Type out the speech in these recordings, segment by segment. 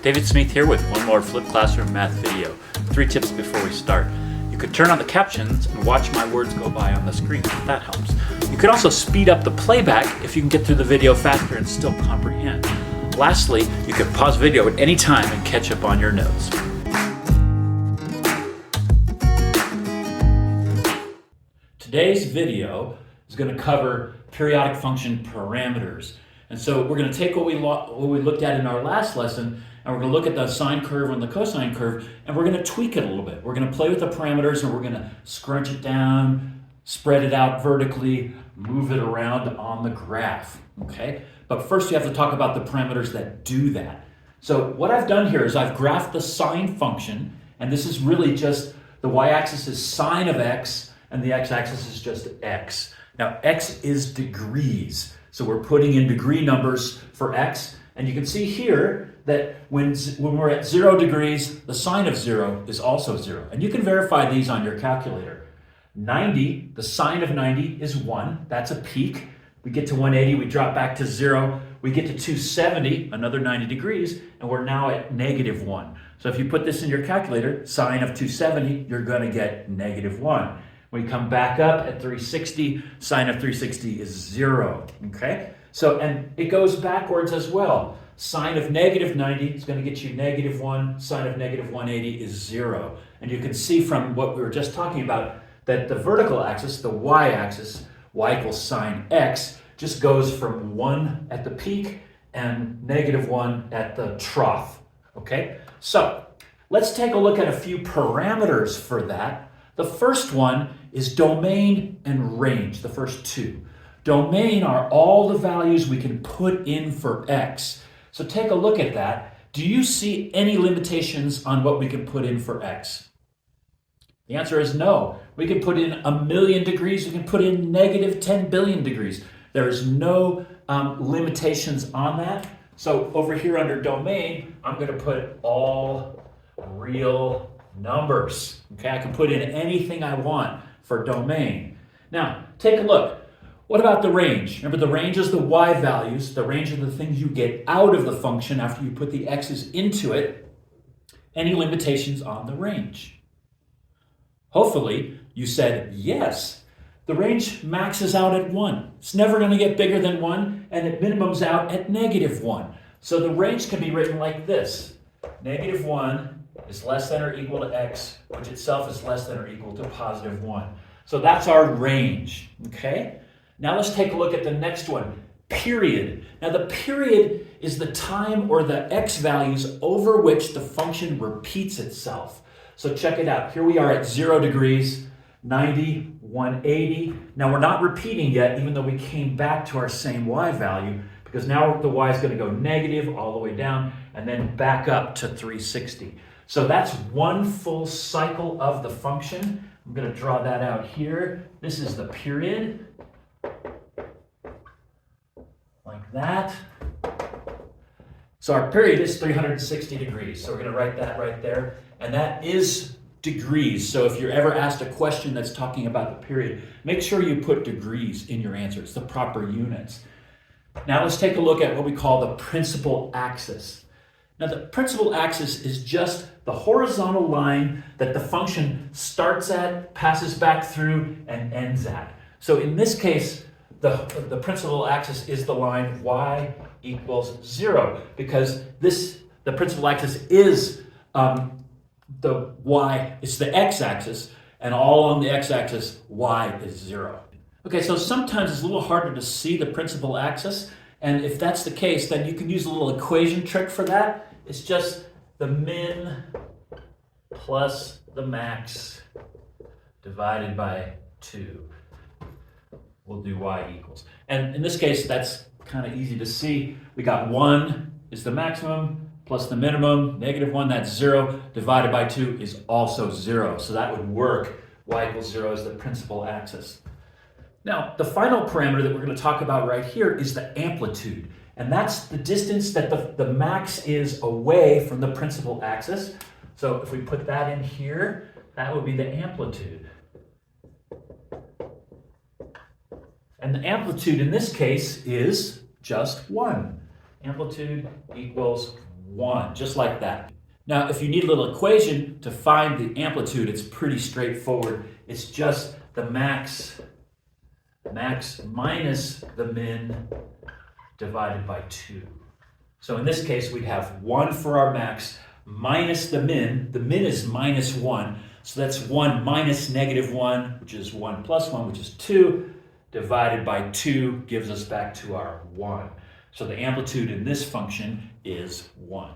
David Smith here with one more Flip Classroom math video. 3 tips before we start. You could turn on the captions and watch my words go by on the screen. That helps. You could also speed up the playback if you can get through the video faster and still comprehend. Lastly, you could pause video at any time and catch up on your notes. Today's video is going to cover periodic function parameters. And so we're going to take what we looked at in our last lesson, and we're going to look at the sine curve and the cosine curve, and we're going to tweak it a little bit. We're going to play with the parameters, and we're going to scrunch it down, spread it out vertically, move it around on the graph, okay? But first you have to talk about the parameters that do that. So what I've done here is I've graphed the sine function, and this is really just the y-axis is sine of x, and the x-axis is just x. Now x is degrees. So we're putting in degree numbers for x, and you can see here that when we're at 0 degrees, the sine of 0 is also 0. And you can verify these on your calculator. 90, the sine of 90 is 1. That's a peak. We get to 180, we drop back to 0. We get to 270, another 90 degrees, and we're now at -1. So if you put this in your calculator, sine of 270, you're going to get -1. When you come back up at 360, sine of 360 is 0, okay? So, and it goes backwards as well. Sine of -90 is going to get you -1, sine of -180 is 0. And you can see from what we were just talking about that the vertical axis, the y-axis, y equals sine x, just goes from 1 at the peak and -1 at the trough, okay? So, let's take a look at a few parameters for that. The first one is domain and range, the first two. Domain are all the values we can put in for x. So take a look at that. Do you see any limitations on what we can put in for x? The answer is no. We can put in 1,000,000 degrees. We can put in -10 billion degrees. There is no limitations on that. So over here under domain, I'm going to put all real numbers. Okay, I can put in anything I want for domain. Now, take a look. What about the range? Remember, the range is the y values. The range are the things you get out of the function after you put the x's into it. Any limitations on the range? Hopefully, you said yes. The range maxes out at 1. It's never going to get bigger than 1, and it minimums out at -1. So the range can be written like this. -1 is less than or equal to x, which itself is less than or equal to +1. So that's our range, okay? Now let's take a look at the next one, period. Now the period is the time or the x values over which the function repeats itself. So check it out. Here we are at 0 degrees, 90, 180. Now we're not repeating yet, even though we came back to our same y value, because now the y is going to go negative all the way down and then back up to 360. So that's one full cycle of the function. I'm going to draw that out here. This is the period, like that. So our period is 360 degrees. So we're going to write that right there. And that is degrees. So if you're ever asked a question that's talking about the period, make sure you put degrees in your answer. It's the proper units. Now let's take a look at what we call the principal axis. Now the principal axis is just the horizontal line that the function starts at, passes back through, and ends at. So in this case, the principal axis is the line y equals 0, because the principal axis is the y, it's the x-axis, and all on the x-axis, y is 0. Okay, so sometimes it's a little harder to see the principal axis, and if that's the case, then you can use a little equation trick for that. It's just the min plus the max divided by 2. We'll do y equals. And in this case, that's kind of easy to see. We got 1 is the maximum plus the minimum, -1, that's 0, divided by 2 is also 0. So that would work. Y equals 0 is the principal axis. Now, the final parameter that we're going to talk about right here is the amplitude. And that's the distance that the max is away from the principal axis. So if we put that in here, that would be the amplitude. And the amplitude in this case is just 1. Amplitude equals 1, just like that. Now, if you need a little equation to find the amplitude, it's pretty straightforward. It's just the max minus the min divided by 2. So in this case, we'd have 1 for our max minus the min. The min is minus 1. So that's 1 minus negative 1, which is 1 plus 1, which is 2, divided by 2 gives us back to our 1. So the amplitude in this function is 1.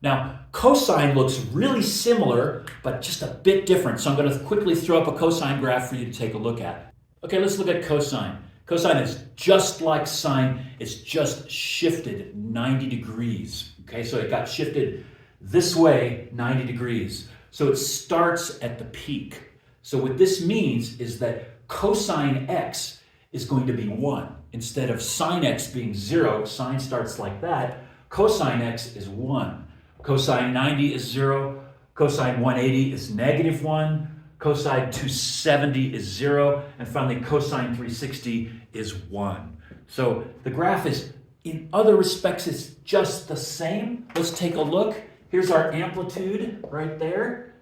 Now, cosine looks really similar, but just a bit different. So I'm going to quickly throw up a cosine graph for you to take a look at. Okay, let's look at cosine. Cosine is just like sine. It's just shifted 90 degrees. Okay, so it got shifted this way 90 degrees. So it starts at the peak. So what this means is that cosine x is going to be 1. Instead of sine x being 0, sine starts like that, cosine x is 1. Cosine 90 is 0, cosine 180 is negative 1, cosine 270 is 0, and finally cosine 360 is 1. So the graph is, in other respects, it's just the same. Let's take a look. Here's our amplitude right there.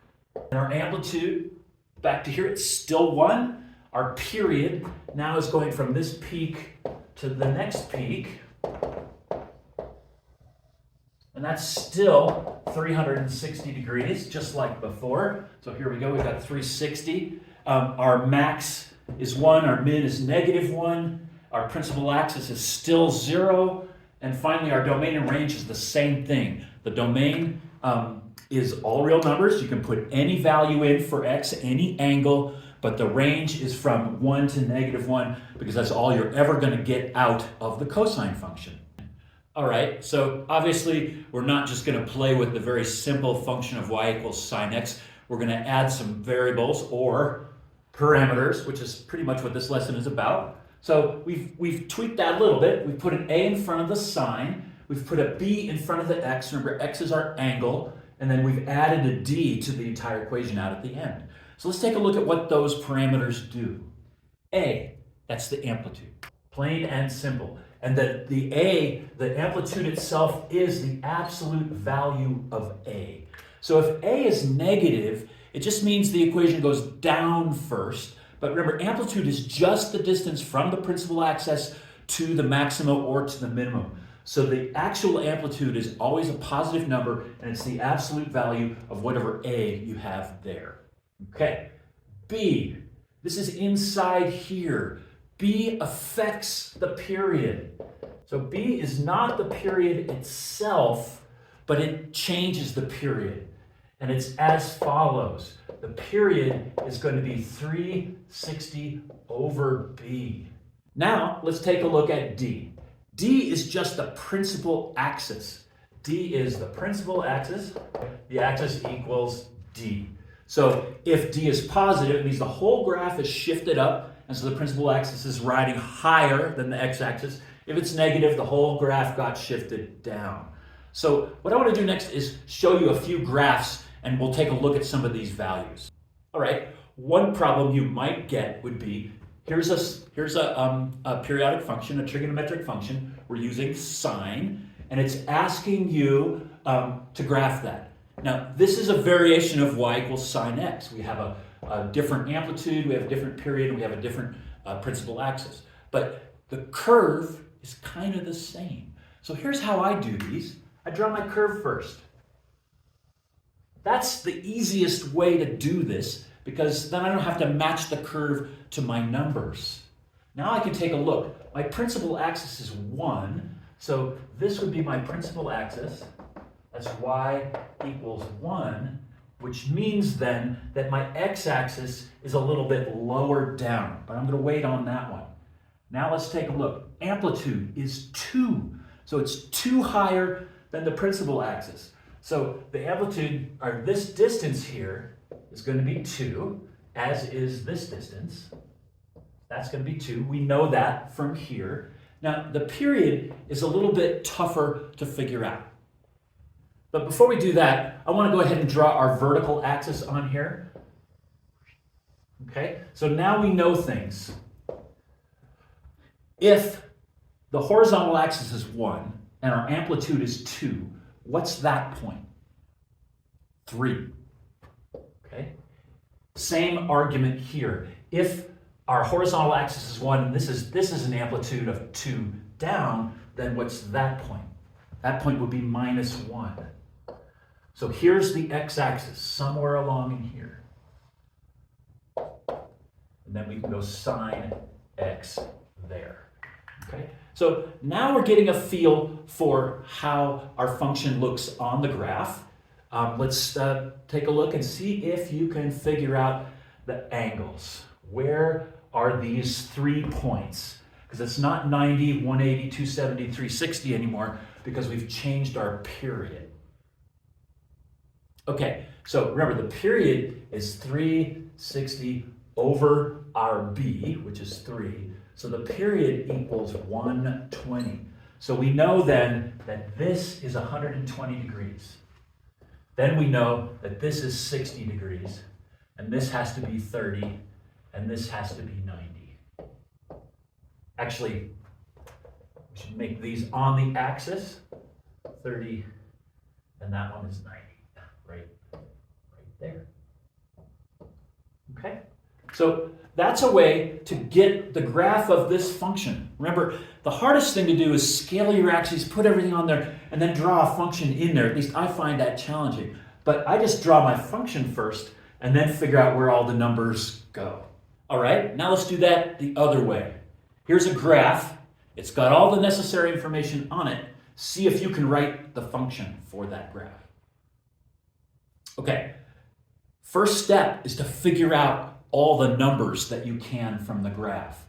And our amplitude, back to here, it's still 1. Our period now is going from this peak to the next peak. And that's still 360 degrees, just like before. So here we go, we've got 360. Our max is 1, our min is negative 1. Our principal axis is still 0. And finally, our domain and range is the same thing. The domain is all real numbers. You can put any value in for x, any angle, but the range is from 1 to negative 1 because that's all you're ever going to get out of the cosine function. All right, so obviously we're not just going to play with the very simple function of y equals sine x. We're going to add some variables or parameters, which is pretty much what this lesson is about. So we've tweaked that a little bit. We've put an a in front of the sine. We've put a b in front of the x. Remember, x is our angle. And then we've added a d to the entire equation out at the end. So let's take a look at what those parameters do. A, that's the amplitude. Plain and simple. And the amplitude itself is the absolute value of A. So if A is negative, it just means the equation goes down first. But remember, amplitude is just the distance from the principal axis to the maximum or to the minimum. So the actual amplitude is always a positive number, and it's the absolute value of whatever A you have there. Okay. B, this is inside here. B affects the period. So B is not the period itself, but it changes the period. And it's as follows. The period is going to be 360 over B. Now, let's take a look at D. D is just the principal axis. D is the principal axis. The axis equals D. So if D is positive, it means the whole graph is shifted up, and so the principal axis is riding higher than the x-axis. If it's negative, the whole graph got shifted down. So what I want to do next is show you a few graphs, and we'll take a look at some of these values. All right, one problem you might get would be, here's a periodic function, a trigonometric function. We're using sine, and it's asking you to graph that. Now, this is a variation of y equals sine x. We have a different amplitude, we have a different period, and we have a different principal axis. But the curve is kind of the same. So here's how I do these. I draw my curve first. That's the easiest way to do this because then I don't have to match the curve to my numbers. Now I can take a look. My principal axis is 1, so this would be my principal axis. That's y equals 1, which means then that my x-axis is a little bit lower down, but I'm going to wait on that one. Now let's take a look. Amplitude is 2, so it's 2 higher than the principal axis. So the amplitude, or this distance here, is going to be 2, as is this distance. That's going to be 2. We know that from here. Now, the period is a little bit tougher to figure out. But before we do that, I want to go ahead and draw our vertical axis on here. Okay, so now we know things. If the horizontal axis is 1 and our amplitude is 2. What's that point? 3. Okay? Same argument here. If our horizontal axis is 1 and this is an amplitude of 2 down, then what's that point? That point would be minus 1. So here's the x-axis, somewhere along in here. And then we can go sine x there. Okay? So now we're getting a feel for how our function looks on the graph. Let's take a look and see if you can figure out the angles. Where are these 3 points? Because it's not 90, 180, 270, 360 anymore because we've changed our period. Okay, so remember the period is 360 over our b, which is 3. So the period equals 120. So we know then that this is 120 degrees. Then we know that this is 60 degrees, and this has to be 30, and this has to be 90. Actually, we should make these on the axis, 30, and that one is 90, right there. Okay? So that's a way to get the graph of this function. Remember, the hardest thing to do is scale your axes, put everything on there, and then draw a function in there. At least I find that challenging. But I just draw my function first, and then figure out where all the numbers go. All right, now let's do that the other way. Here's a graph. It's got all the necessary information on it. See if you can write the function for that graph. Okay, first step is to figure out all the numbers that you can from the graph.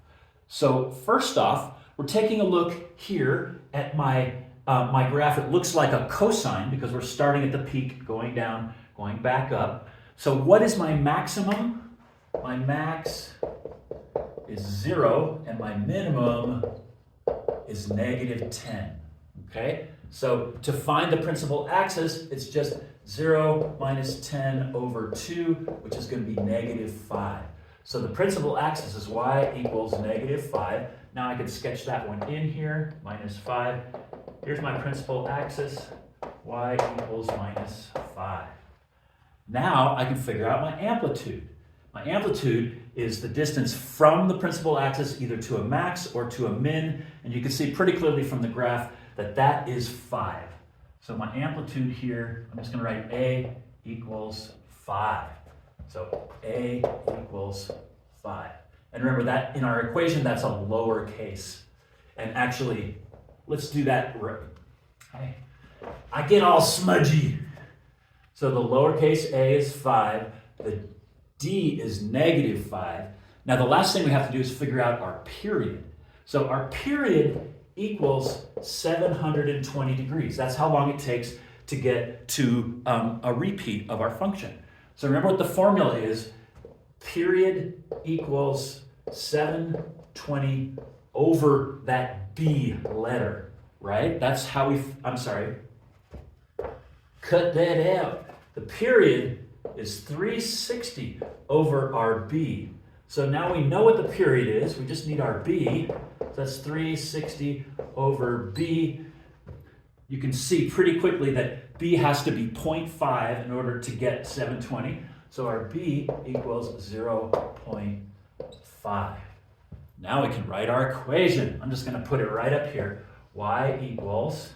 So first off, we're taking a look here at my graph. It looks like a cosine because we're starting at the peak, going down, going back up. So what is my maximum? My max is 0 and my minimum is negative 10. Okay? So to find the principal axis, it's just 0 minus 10 over 2, which is going to be negative 5. So the principal axis is y equals negative 5. Now I can sketch that one in here, minus 5. Here's my principal axis, y equals minus 5. Now I can figure out my amplitude. My amplitude is the distance from the principal axis either to a max or to a min, and you can see pretty clearly from the graph that that is 5. So my amplitude here, I'm just going to write a equals 5. So a equals 5. And remember that in our equation, that's a lowercase. And actually, let's do that. I get all smudgy. So the lowercase a is 5. The d is negative 5. Now the last thing we have to do is figure out our period. So our period equals 720 degrees. That's how long it takes to get to a repeat of our function. So remember what the formula is. Period equals 720 over that b letter, right? That's how cut that out. The period is 360 over our b. So now we know what the period is. We just need our b. So that's 360 over b. You can see pretty quickly that b has to be 0.5 in order to get 720. So our b equals 0.5. Now we can write our equation. I'm just going to put it right up here. Y equals,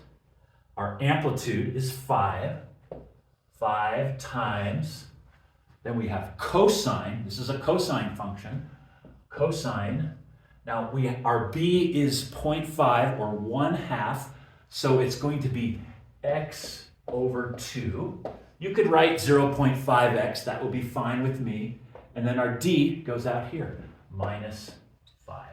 our amplitude is 5. 5 times, then we have cosine. This is a cosine function. Cosine. Now our b is 0.5 or 1/2. So it's going to be x over 2. You could write 0.5x. That will be fine with me. And then our d goes out here, minus 5.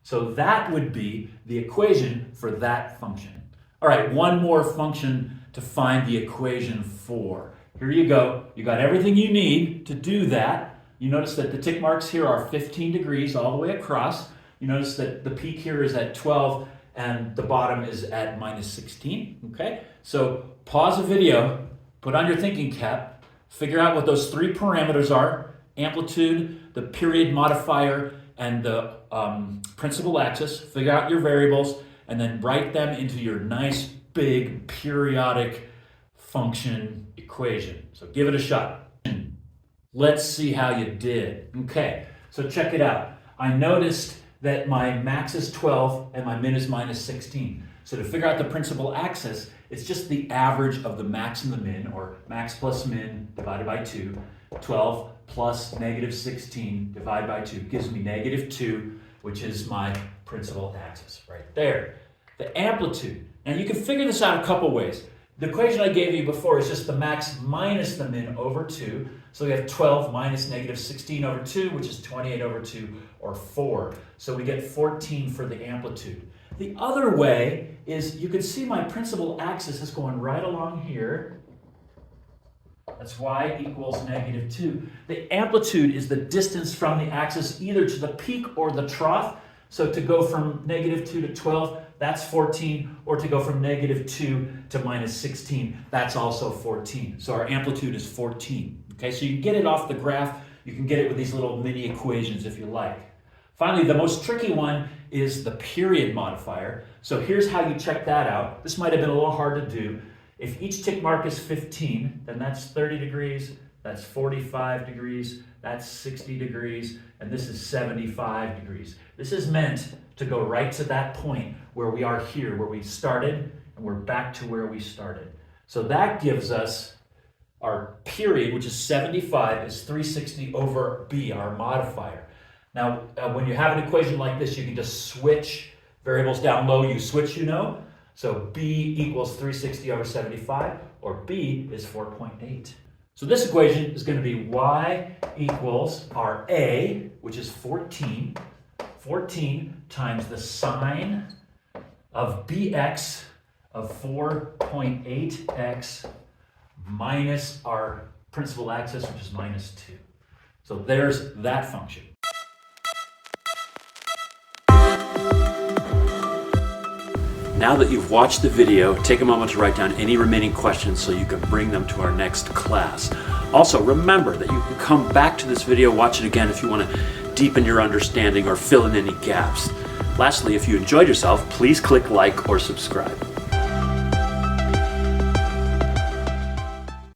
So that would be the equation for that function. All right, one more function to find the equation for. Here you go. You got everything you need to do that. You notice that the tick marks here are 15 degrees all the way across. You notice that the peak here is at 12 and the bottom is at minus 16. Okay, so pause the video, put on your thinking cap, figure out what those 3 parameters are: amplitude, the period modifier, and the principal axis. Figure out your variables, and then write them into your nice big periodic function equation. So give it a shot. Let's see how you did. Okay, so check it out. I noticed that my max is 12 and my min is minus 16. So to figure out the principal axis, it's just the average of the max and the min, or max plus min divided by 2. 12 plus negative 16 divided by 2 gives me negative 2, which is my principal axis right there. The amplitude. Now you can figure this out a couple ways. The equation I gave you before is just the max minus the min over 2. So we have 12 minus negative 16 over 2, which is 28 over 2, or 4. So we get 14 for the amplitude. The other way is you can see my principal axis is going right along here. That's y equals negative 2. The amplitude is the distance from the axis either to the peak or the trough. So to go from negative 2 to 12, that's 14, or to go from negative 2 to minus 16, that's also 14. So our amplitude is 14. Okay, so you can get it off the graph. You can get it with these little mini equations if you like. Finally, the most tricky one is the period modifier. So here's how you check that out. This might have been a little hard to do. If each tick mark is 15, then that's 30 degrees, that's 45 degrees, that's 60 degrees, and this is 75 degrees. This is meant to go right to that point where we are here, where we started, and we're back to where we started. So that gives us our period, which is 75, is 360 over b, our modifier. Now, when you have an equation like this, you can just switch variables down low. You switch, you know. So b equals 360 over 75, or b is 4.8. So this equation is going to be y equals our a, which is 14. 14 times the sine of bx of 4.8x minus our principal axis, which is minus 2. So there's that function. Now that you've watched the video, take a moment to write down any remaining questions so you can bring them to our next class. Also, remember that you can come back to this video, watch it again if you want to deepen your understanding or fill in any gaps. Lastly, if you enjoyed yourself, please click like or subscribe.